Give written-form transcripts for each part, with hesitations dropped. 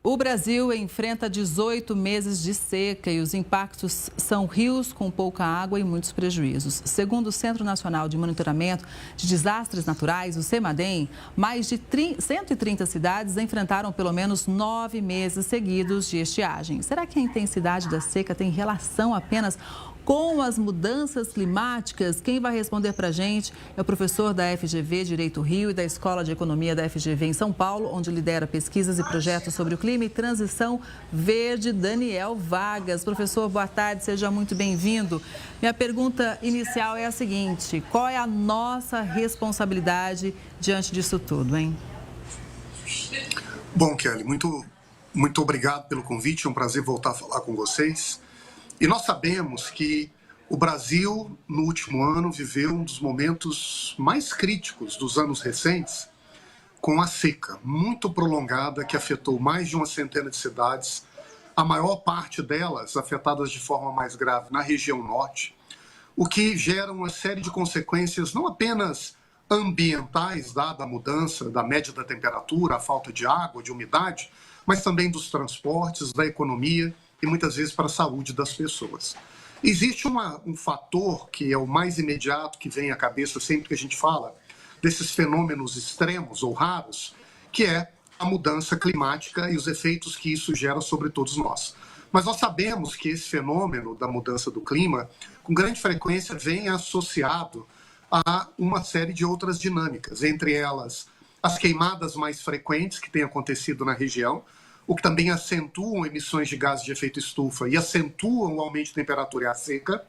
O Brasil enfrenta 18 meses de seca e os impactos são rios com pouca água e muitos prejuízos. Segundo o Centro Nacional de Monitoramento de Desastres Naturais, o CEMADEM, mais de 130 cidades enfrentaram pelo menos 9 meses seguidos de estiagem. Será que a intensidade da seca tem relação apenas com as mudanças climáticas? Quem vai responder para a gente é o professor da FGV Direito Rio e da Escola de Economia da FGV em São Paulo, onde lidera pesquisas e projetos sobre o clima e transição verde, Daniel Vargas. Professor, boa tarde, seja muito bem-vindo. Minha pergunta inicial é a seguinte: qual é a nossa responsabilidade diante disso tudo, hein? Bom, Kelly, muito obrigado pelo convite, é um prazer voltar a falar com vocês. E nós sabemos que o Brasil, no último ano, viveu um dos momentos mais críticos dos anos recentes, com a seca muito prolongada que afetou mais de uma centena de cidades, a maior parte delas afetadas de forma mais grave na região norte, o que gera uma série de consequências não apenas ambientais, dada a mudança da média da temperatura, a falta de água, de umidade, mas também dos transportes, da economia e muitas vezes para a saúde das pessoas. Existe um fator que é o mais imediato, que vem à cabeça sempre que a gente fala desses fenômenos extremos ou raros, que é a mudança climática e os efeitos que isso gera sobre todos nós. Mas nós sabemos que esse fenômeno da mudança do clima, com grande frequência, vem associado a uma série de outras dinâmicas, entre elas as queimadas mais frequentes que têm acontecido na região, o que também acentuam emissões de gases de efeito estufa e acentuam o aumento de temperatura e a seca,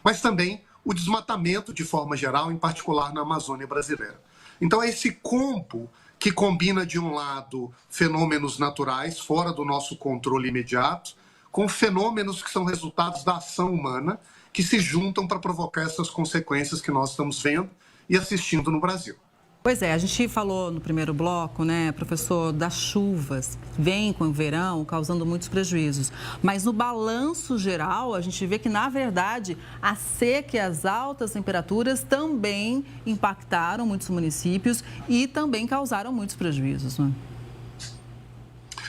mas também o desmatamento de forma geral, em particular na Amazônia brasileira. Então é esse combo que combina, de um lado, fenômenos naturais fora do nosso controle imediato, com fenômenos que são resultados da ação humana, que se juntam para provocar essas consequências que nós estamos vendo e assistindo no Brasil. Pois é, a gente falou no primeiro bloco, né, professor, das chuvas que vêm com o verão causando muitos prejuízos. Mas no balanço geral, a gente vê que, na verdade, a seca e as altas temperaturas também impactaram muitos municípios e também causaram muitos prejuízos, né?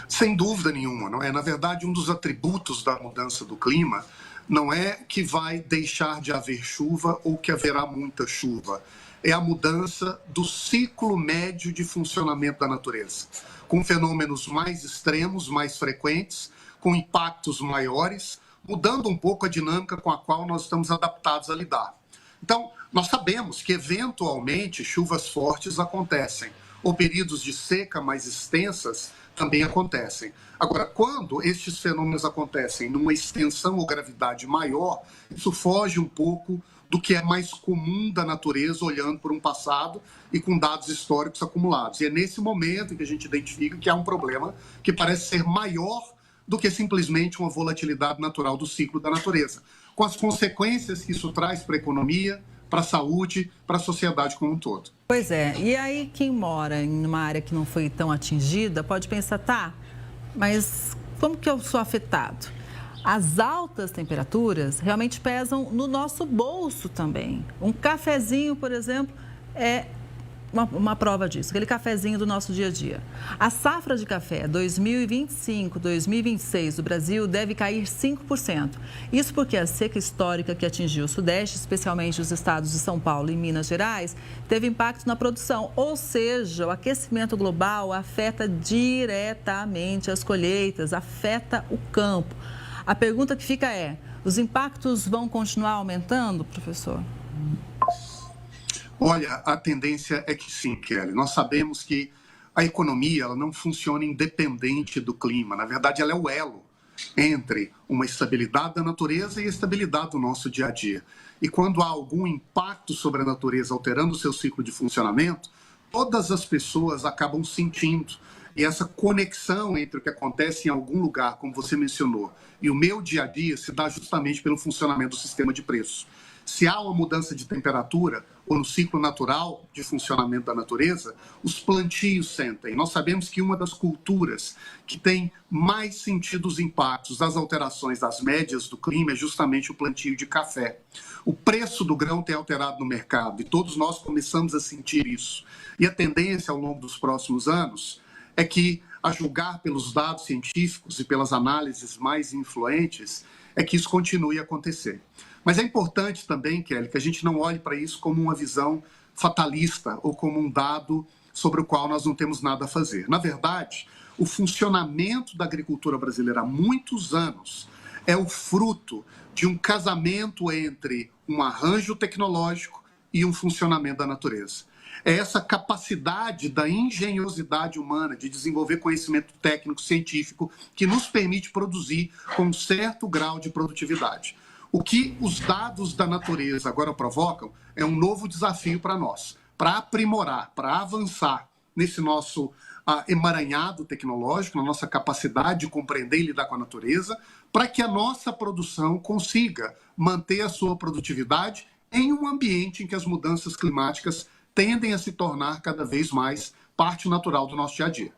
Sem dúvida nenhuma, não é? Na verdade, um dos atributos da mudança do clima não é que vai deixar de haver chuva ou que haverá muita chuva. É a mudança do ciclo médio de funcionamento da natureza, com fenômenos mais extremos, mais frequentes, com impactos maiores, mudando um pouco a dinâmica com a qual nós estamos adaptados a lidar. Então, nós sabemos que, eventualmente, chuvas fortes acontecem, ou períodos de seca mais extensas também acontecem. Agora, quando estes fenômenos acontecem numa extensão ou gravidade maior, isso foge um pouco do que é mais comum da natureza, olhando por um passado e com dados históricos acumulados. E é nesse momento em que a gente identifica que há um problema que parece ser maior do que simplesmente uma volatilidade natural do ciclo da natureza, com as consequências que isso traz para a economia, para a saúde, para a sociedade como um todo. Pois é, e aí quem mora em uma área que não foi tão atingida pode pensar, tá, mas como que eu sou afetado? As altas temperaturas realmente pesam no nosso bolso também. Um cafezinho, por exemplo, é uma prova disso, aquele cafezinho do nosso dia a dia. A safra de café 2025-2026 do Brasil deve cair 5%. Isso porque a seca histórica que atingiu o Sudeste, especialmente os estados de São Paulo e Minas Gerais, teve impacto na produção. Ou seja, o aquecimento global afeta diretamente as colheitas, afeta o campo. A pergunta que fica é, os impactos vão continuar aumentando, professor? Olha, a tendência é que sim, Kelly. Nós sabemos que a economia ela não funciona independente do clima. Na verdade, ela é o elo entre uma estabilidade da natureza e a estabilidade do nosso dia a dia. E quando há algum impacto sobre a natureza alterando o seu ciclo de funcionamento, todas as pessoas acabam sentindo. E essa conexão entre o que acontece em algum lugar, como você mencionou, e o meu dia a dia se dá justamente pelo funcionamento do sistema de preços. Se há uma mudança de temperatura ou no ciclo natural de funcionamento da natureza, os plantios sentem. Nós sabemos que uma das culturas que tem mais sentido os impactos das alterações das médias do clima é justamente o plantio de café. O preço do grão tem alterado no mercado e todos nós começamos a sentir isso. E a tendência ao longo dos próximos anos é que a julgar pelos dados científicos e pelas análises mais influentes, é que isso continue a acontecer. Mas é importante também, Kelly, que a gente não olhe para isso como uma visão fatalista ou como um dado sobre o qual nós não temos nada a fazer. Na verdade, o funcionamento da agricultura brasileira há muitos anos é o fruto de um casamento entre um arranjo tecnológico e um funcionamento da natureza. É essa capacidade da engenhosidade humana de desenvolver conhecimento técnico científico que nos permite produzir com um certo grau de produtividade. O que os dados da natureza agora provocam é um novo desafio para nós, para aprimorar, para avançar nesse nosso emaranhado tecnológico, na nossa capacidade de compreender e lidar com a natureza, para que a nossa produção consiga manter a sua produtividade em um ambiente em que as mudanças climáticas tendem a se tornar cada vez mais parte natural do nosso dia a dia.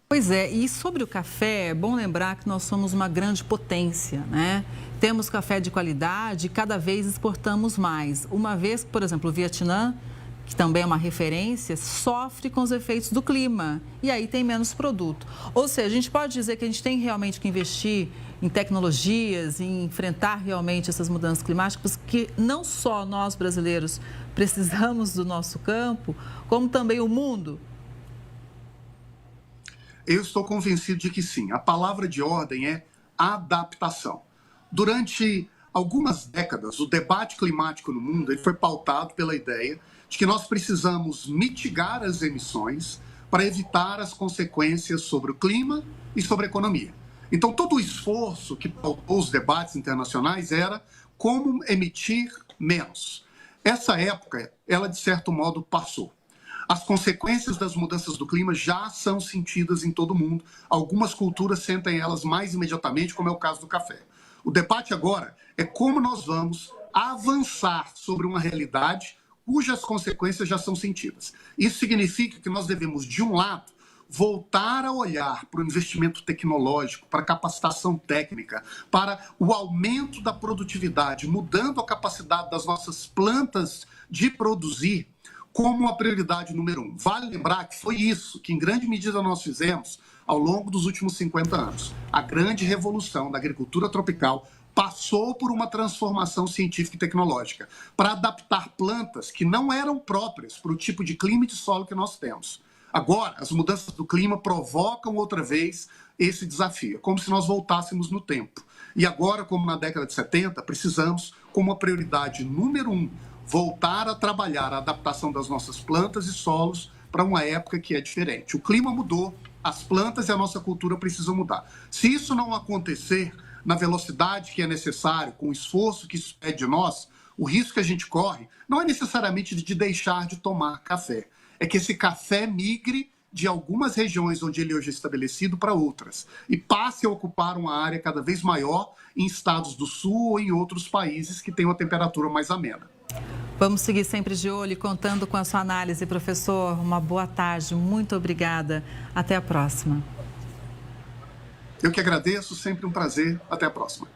Pois é, e sobre o café, é bom lembrar que nós somos uma grande potência, né? Temos café de qualidade e cada vez exportamos mais. Uma vez, por exemplo, o Vietnã, que também é uma referência, sofre com os efeitos do clima e aí tem menos produto. Ou seja, a gente pode dizer que a gente tem realmente que investir em tecnologias, em enfrentar realmente essas mudanças climáticas, que não só nós brasileiros precisamos do nosso campo, como também o mundo. Eu estou convencido de que sim. A palavra de ordem é adaptação. Durante algumas décadas, o debate climático no mundo ele foi pautado pela ideia de que nós precisamos mitigar as emissões para evitar as consequências sobre o clima e sobre a economia. Então, todo o esforço que pautou os debates internacionais era como emitir menos. Essa época, ela de certo modo passou. As consequências das mudanças do clima já são sentidas em todo o mundo. Algumas culturas sentem elas mais imediatamente, como é o caso do café. O debate agora é como nós vamos avançar sobre uma realidade cujas consequências já são sentidas. Isso significa que nós devemos, de um lado, voltar a olhar para o investimento tecnológico, para a capacitação técnica, para o aumento da produtividade, mudando a capacidade das nossas plantas de produzir como a prioridade número 1. Vale lembrar que foi isso que, em grande medida, nós fizemos ao longo dos últimos 50 anos. A grande revolução da agricultura tropical passou por uma transformação científica e tecnológica para adaptar plantas que não eram próprias para o tipo de clima e de solo que nós temos. Agora, as mudanças do clima provocam outra vez esse desafio, como se nós voltássemos no tempo. E agora, como na década de 70, precisamos, como a prioridade número 1, voltar a trabalhar a adaptação das nossas plantas e solos para uma época que é diferente. O clima mudou, as plantas e a nossa cultura precisam mudar. Se isso não acontecer na velocidade que é necessário, com o esforço que isso pede de nós, o risco que a gente corre não é necessariamente de deixar de tomar café. É que esse café migre de algumas regiões onde ele hoje é estabelecido para outras e passe a ocupar uma área cada vez maior em estados do sul ou em outros países que têm uma temperatura mais amena. Vamos seguir sempre de olho e contando com a sua análise, professor. Uma boa tarde, muito obrigada. Até a próxima. Eu que agradeço, sempre um prazer. Até a próxima.